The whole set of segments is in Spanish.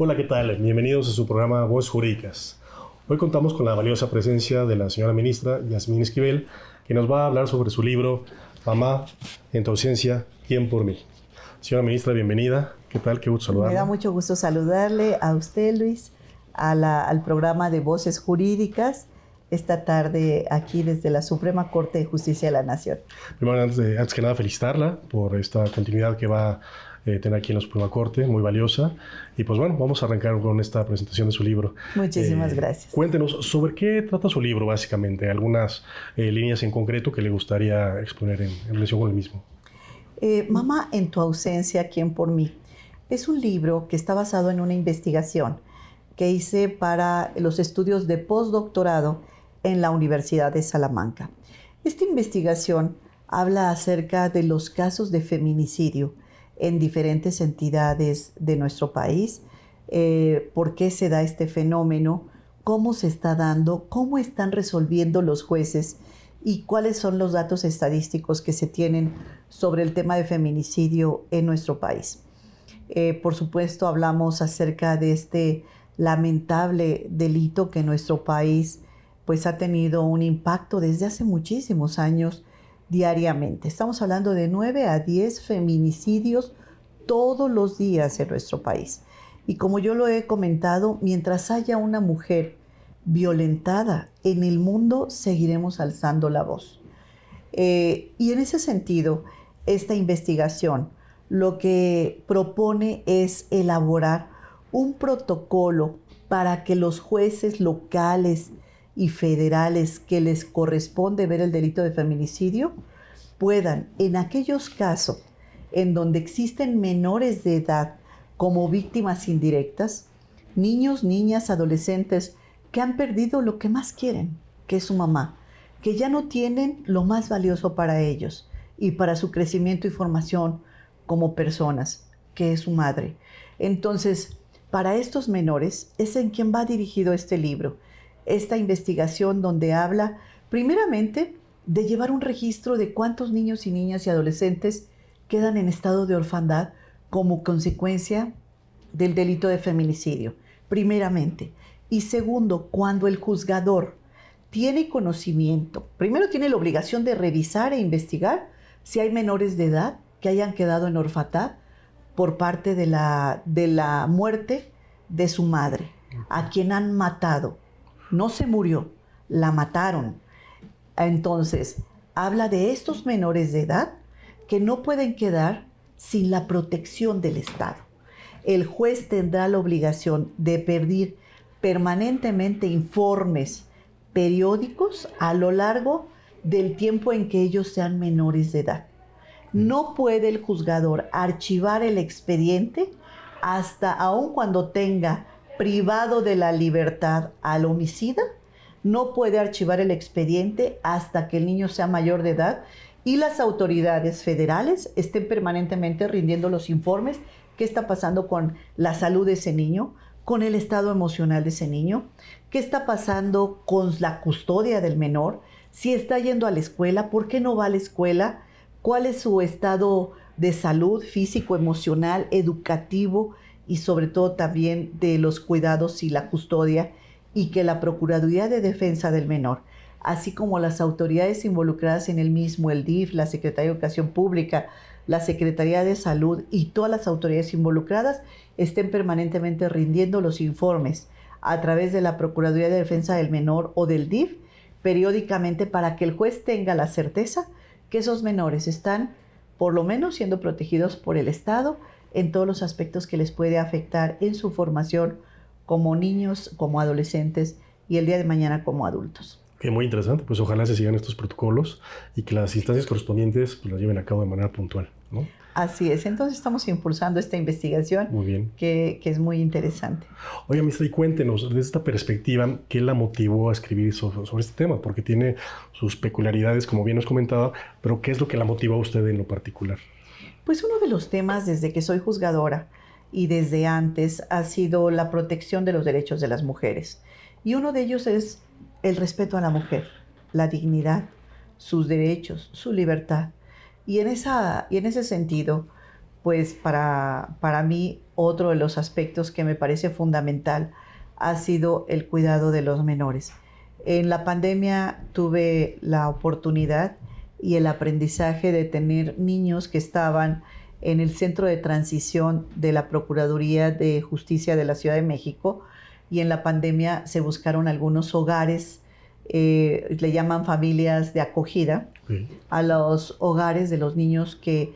Hola, ¿qué tal? Bienvenidos a su programa Voces Jurídicas. Hoy contamos con la valiosa presencia de la señora ministra Yasmín Esquivel, que nos va a hablar sobre su libro Mamá, en tu ausencia, ¿quién por mí? Señora ministra, bienvenida. ¿Qué tal? Qué gusto saludarla. Me da mucho gusto saludarle a usted, Luis, al programa de Voces Jurídicas, esta tarde aquí desde la Suprema Corte de Justicia de la Nación. Primero, antes que nada, felicitarla por esta continuidad que va a tener aquí en la Suprema Corte, muy valiosa. Y pues bueno, vamos a arrancar con esta presentación de su libro. Muchísimas gracias. Cuéntenos sobre qué trata su libro, básicamente, algunas líneas en concreto que le gustaría exponer en relación con el mismo. Mamá, en tu ausencia, ¿quién por mí? Es un libro que está basado en una investigación que hice para los estudios de postdoctorado en la Universidad de Salamanca. Esta investigación habla acerca de los casos de feminicidio en diferentes entidades de nuestro país, por qué se da este fenómeno, cómo se está dando, cómo están resolviendo los jueces y cuáles son los datos estadísticos que se tienen sobre el tema de feminicidio en nuestro país. Por supuesto, hablamos acerca de este lamentable delito que en nuestro país pues ha tenido un impacto desde hace muchísimos años diariamente. Estamos hablando de 9 a 10 feminicidios todos los días en nuestro país. Y como yo lo he comentado, mientras haya una mujer violentada en el mundo, seguiremos alzando la voz. Y en ese sentido, esta investigación lo que propone es elaborar un protocolo para que los jueces locales y federales que les corresponde ver el delito de feminicidio puedan, en aquellos casos en donde existen menores de edad como víctimas indirectas, niños, niñas, adolescentes que han perdido lo que más quieren, que es su mamá, que ya no tienen lo más valioso para ellos y para su crecimiento y formación como personas, que es su madre. Entonces, para estos menores es en quien va dirigido este libro, esta investigación donde habla primeramente de llevar un registro de cuántos niños y niñas y adolescentes quedan en estado de orfandad como consecuencia del delito de feminicidio, primeramente. Y segundo, cuando el juzgador tiene conocimiento, primero tiene la obligación de revisar e investigar si hay menores de edad que hayan quedado en orfandad por parte de la muerte de su madre, a quien han matado. No se murió, la mataron. Entonces, habla de estos menores de edad que no pueden quedar sin la protección del Estado. El juez tendrá la obligación de pedir permanentemente informes periódicos a lo largo del tiempo en que ellos sean menores de edad. No puede el juzgador archivar el expediente hasta aun cuando tenga privado de la libertad al homicida, no puede archivar el expediente hasta que el niño sea mayor de edad y las autoridades federales estén permanentemente rindiendo los informes. ¿Qué está pasando con la salud de ese niño? ¿Con el estado emocional de ese niño? ¿Qué está pasando con la custodia del menor? Si está yendo a la escuela, ¿por qué no va a la escuela? ¿Cuál es su estado de salud físico, emocional, educativo y sobre todo también de los cuidados y la custodia? Y que la Procuraduría de Defensa del Menor, así como las autoridades involucradas en el mismo, el DIF, la Secretaría de Educación Pública, la Secretaría de Salud y todas las autoridades involucradas estén permanentemente rindiendo los informes a través de la Procuraduría de Defensa del Menor o del DIF periódicamente para que el juez tenga la certeza que esos menores están por lo menos siendo protegidos por el Estado en todos los aspectos que les puede afectar en su formación como niños, como adolescentes y el día de mañana como adultos. Muy interesante, pues ojalá se sigan estos protocolos y que las instancias correspondientes pues, las lleven a cabo de manera puntual, ¿no? Así es, entonces estamos impulsando esta investigación. Muy bien. Que es muy interesante. Oiga, ministra, y cuéntenos, desde esta perspectiva, ¿qué la motivó a escribir sobre este tema? Porque tiene sus peculiaridades, como bien nos comentaba, pero ¿qué es lo que la motivó a usted en lo particular? Pues uno de los temas desde que soy juzgadora y desde antes ha sido la protección de los derechos de las mujeres. Y uno de ellos es el respeto a la mujer, la dignidad, sus derechos, su libertad. Y en ese sentido, pues para mí otro de los aspectos que me parece fundamental ha sido el cuidado de los menores. En la pandemia tuve la oportunidad y el aprendizaje de tener niños que estaban en el centro de transición de la Procuraduría de Justicia de la Ciudad de México, y en la pandemia se buscaron algunos hogares, le llaman familias de acogida, a los hogares de los niños que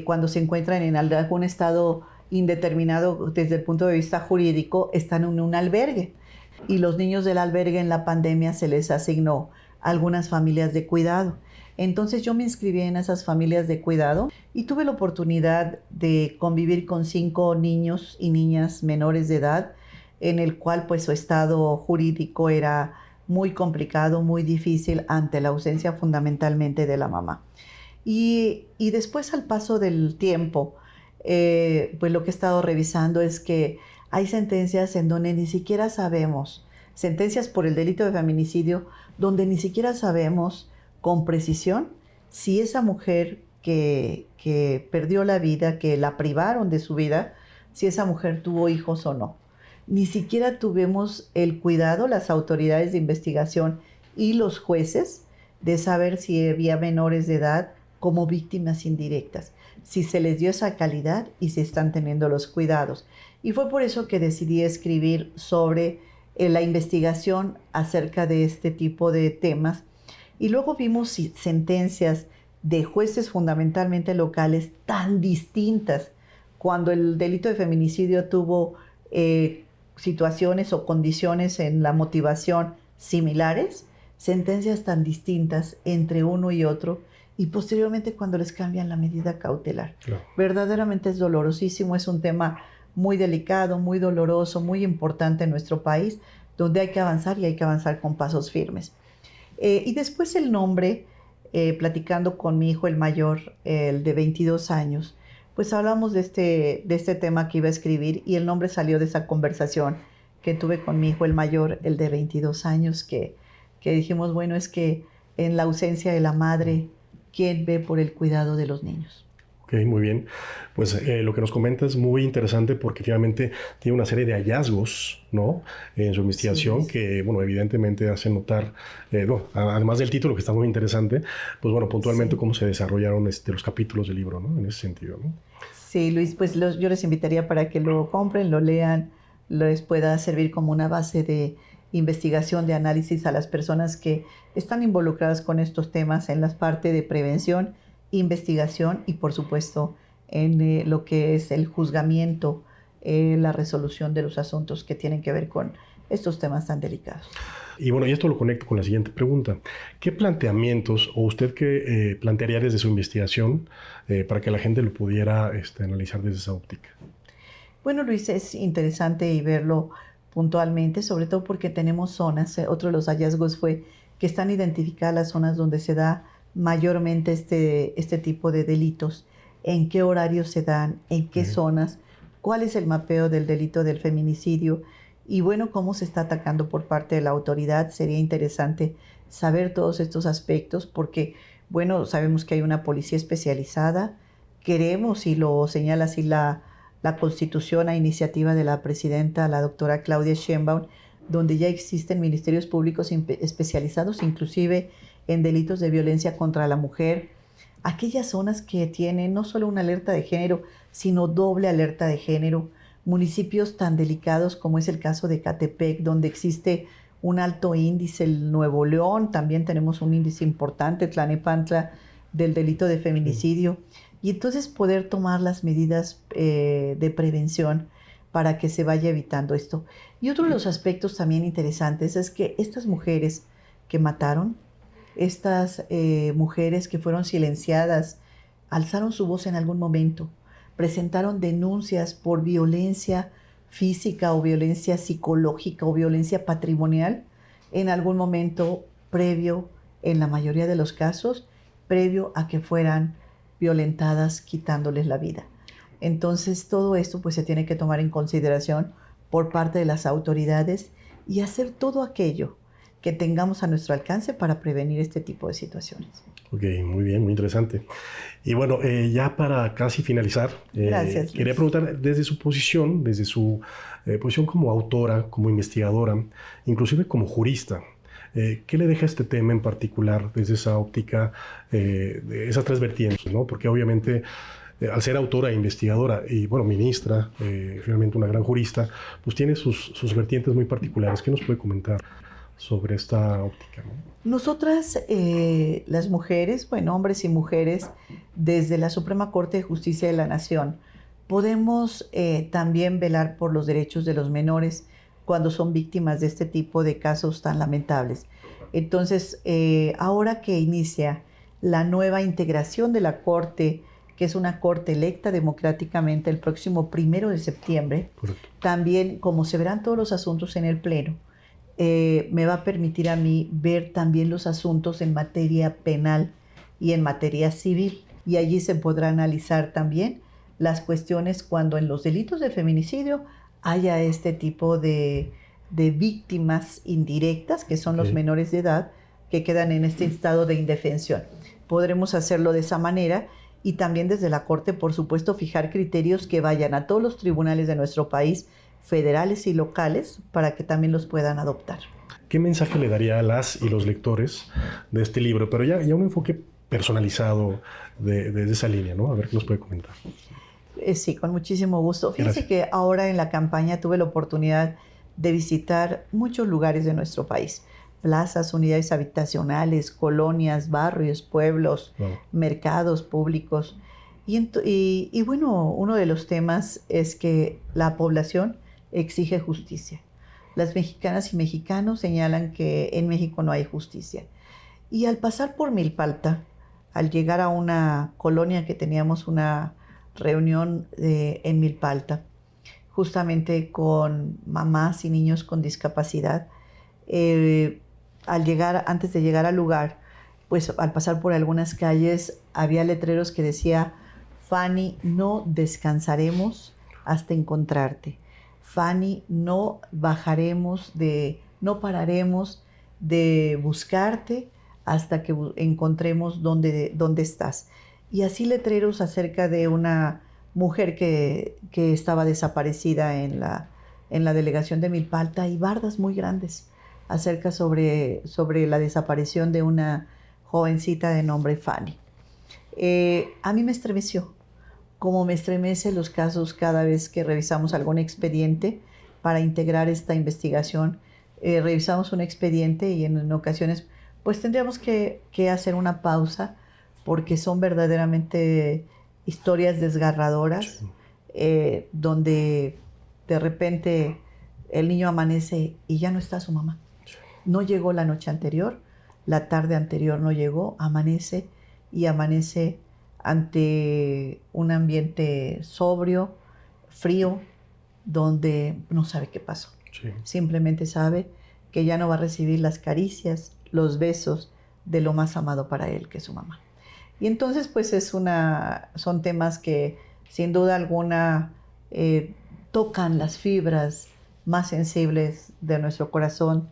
cuando se encuentran en algún estado indeterminado desde el punto de vista jurídico, están en un albergue. Y los niños del albergue en la pandemia se les asignó algunas familias de cuidado. Entonces yo me inscribí en esas familias de cuidado y tuve la oportunidad de convivir con 5 niños y niñas menores de edad, en el cual pues su estado jurídico era muy complicado, muy difícil ante la ausencia fundamentalmente de la mamá. Y después, al paso del tiempo, pues lo que he estado revisando es que hay sentencias en donde ni siquiera sabemos, sentencias por el delito de feminicidio, donde ni siquiera sabemos con precisión si esa mujer que perdió la vida, que la privaron de su vida, si esa mujer tuvo hijos o no. Ni siquiera tuvimos el cuidado, las autoridades de investigación y los jueces, de saber si había menores de edad como víctimas indirectas, si se les dio esa calidad y si están teniendo los cuidados. Y fue por eso que decidí escribir sobre la investigación acerca de este tipo de temas. Y luego vimos sentencias de jueces fundamentalmente locales tan distintas, cuando el delito de feminicidio tuvo situaciones o condiciones en la motivación similares, sentencias tan distintas entre uno y otro, y posteriormente cuando les cambian la medida cautelar. Claro. Verdaderamente es dolorosísimo, es un tema muy delicado, muy doloroso, muy importante en nuestro país, donde hay que avanzar y hay que avanzar con pasos firmes. Y después el nombre, platicando con mi hijo el mayor, el de 22 años, pues hablamos de este tema que iba a escribir, y el nombre salió de esa conversación que tuve con mi hijo el mayor, el de 22 años, que dijimos, bueno, es que en la ausencia de la madre, ¿quién ve por el cuidado de los niños? Ok, muy bien. Pues lo que nos comenta es muy interesante, porque finalmente tiene una serie de hallazgos, ¿no?, en su investigación, sí, que, bueno, evidentemente hace notar, además del título, que está muy interesante, pues bueno, puntualmente, sí, cómo se desarrollaron los capítulos del libro, ¿no?, en ese sentido, ¿no? Sí, Luis, pues yo les invitaría para que lo compren, lo lean, les pueda servir como una base de investigación, de análisis a las personas que están involucradas con estos temas en la parte de prevención, investigación y, por supuesto, en lo que es el juzgamiento, la resolución de los asuntos que tienen que ver con estos temas tan delicados. Y bueno, y esto lo conecto con la siguiente pregunta. ¿Qué planteamientos, o usted qué plantearía desde su investigación para que la gente lo pudiera analizar desde esa óptica? Bueno, Luis, es interesante y verlo puntualmente, sobre todo porque tenemos zonas. Otro de los hallazgos fue que están identificadas las zonas donde se da mayormente este tipo de delitos, en qué horarios se dan, en qué zonas, cuál es el mapeo del delito del feminicidio y, bueno, cómo se está atacando por parte de la autoridad. Sería interesante saber todos estos aspectos porque, bueno, sabemos que hay una policía especializada. Queremos, y lo señala así la Constitución a iniciativa de la presidenta, la doctora Claudia Sheinbaum, donde ya existen ministerios públicos especializados, inclusive en delitos de violencia contra la mujer. Aquellas zonas que tienen no solo una alerta de género, sino doble alerta de género. Municipios tan delicados como es el caso de Catepec, donde existe un alto índice. El Nuevo León, también tenemos un índice importante, Tlalnepantla, del delito de feminicidio. Y entonces poder tomar las medidas de prevención para que se vaya evitando esto. Y otro de los aspectos también interesantes es que estas mujeres que mataron, estas mujeres que fueron silenciadas, alzaron su voz en algún momento, presentaron denuncias por violencia física o violencia psicológica o violencia patrimonial en algún momento previo, en la mayoría de los casos, previo a que fueran violentadas, quitándoles la vida. Entonces todo esto pues se tiene que tomar en consideración por parte de las autoridades y hacer todo aquello que tengamos a nuestro alcance para prevenir este tipo de situaciones. Ok, muy bien, muy interesante. Y bueno, ya para casi finalizar, Gracias, quería Luis. preguntar desde su posición, posición como autora, como investigadora, inclusive como jurista, ¿qué le deja este tema en particular desde esa óptica, de esas tres vertientes, ¿no? Porque obviamente al ser autora e investigadora y, bueno, ministra, finalmente una gran jurista, pues tiene sus vertientes muy particulares. ¿Qué nos puede comentar sobre esta óptica, ¿no? Nosotras, las mujeres, bueno, hombres y mujeres, desde la Suprema Corte de Justicia de la Nación, podemos también velar por los derechos de los menores cuando son víctimas de este tipo de casos tan lamentables. Entonces, ahora que inicia la nueva integración de la Corte, que es una Corte electa democráticamente el próximo 1 de septiembre, Correcto. también, como se verán todos los asuntos en el Pleno, me va a permitir a mí ver también los asuntos en materia penal y en materia civil. Y allí se podrá analizar también las cuestiones cuando en los delitos de feminicidio haya este tipo de víctimas indirectas, que son los menores de edad, que quedan en este estado de indefensión. Podremos hacerlo de esa manera y también desde la Corte, por supuesto, fijar criterios que vayan a todos los tribunales de nuestro país, federales y locales, para que también los puedan adoptar. ¿Qué mensaje le daría a las y los lectores de este libro? Pero ya un enfoque personalizado de esa línea, ¿no? A ver qué nos puede comentar. Sí, con muchísimo gusto. Fíjense Gracias. que ahora en la campaña tuve la oportunidad de visitar muchos lugares de nuestro país. Plazas, unidades habitacionales, colonias, barrios, pueblos, Wow. mercados públicos. Y bueno, uno de los temas es que la población exige justicia. Las mexicanas y mexicanos señalan que en México no hay justicia. Y al pasar por Milpalta, al llegar a una colonia que teníamos una reunión en Milpalta, justamente con mamás y niños con discapacidad, antes de llegar al lugar, pues al pasar por algunas calles había letreros que decía: Fanny, no descansaremos hasta encontrarte. Fanny, no pararemos de buscarte hasta que encontremos dónde estás. Y así letreros acerca de una mujer que estaba desaparecida en la delegación de Milpalta, y bardas muy grandes acerca sobre la desaparición de una jovencita de nombre Fanny. A mí me estremeció, como me estremece los casos cada vez que revisamos algún expediente para integrar esta investigación. Revisamos un expediente y en ocasiones pues tendríamos que hacer una pausa, porque son verdaderamente historias desgarradoras, donde de repente el niño amanece y ya no está su mamá. No llegó la noche anterior, la tarde anterior no llegó, amanece ante un ambiente sobrio, frío, donde no sabe qué pasó. Sí. Simplemente sabe que ya no va a recibir las caricias, los besos de lo más amado para él, que es su mamá. Y entonces, pues son temas que sin duda alguna tocan las fibras más sensibles de nuestro corazón,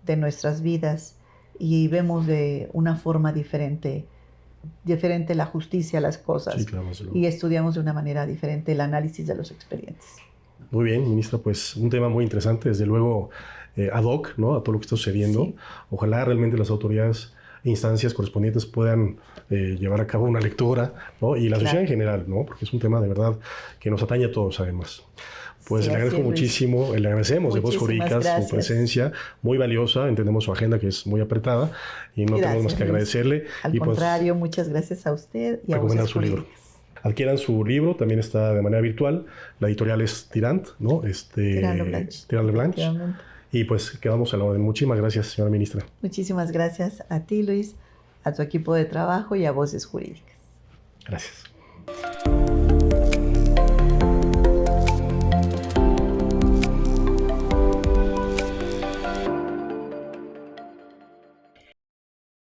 de nuestras vidas, y vemos de una forma diferente la justicia, las cosas, Sí, claro, y estudiamos de una manera diferente el análisis de los expedientes. Muy bien, ministra, pues un tema muy interesante, desde luego ad hoc, ¿no?, a todo lo que está sucediendo. Sí. Ojalá realmente las autoridades e instancias correspondientes puedan llevar a cabo una lectura, ¿no?, y la sociedad en general, ¿no?, porque es un tema de verdad que nos atañe a todos, además. Pues Sí, le agradezco muchísimo, le agradecemos de Voz Jurídicas su presencia, muy valiosa, entendemos su agenda que es muy apretada y no tenemos más que agradecerle. Al contrario, muchas gracias a usted y a recomendar Voces su libro. Jurídicas. Adquieran su libro, también está de manera virtual, la editorial es Tirant, ¿no? Tirant Leblanc. Y pues quedamos a la orden. Muchísimas gracias, señora ministra. Muchísimas gracias a ti, Luis, a tu equipo de trabajo y a Voces Jurídicas. Gracias.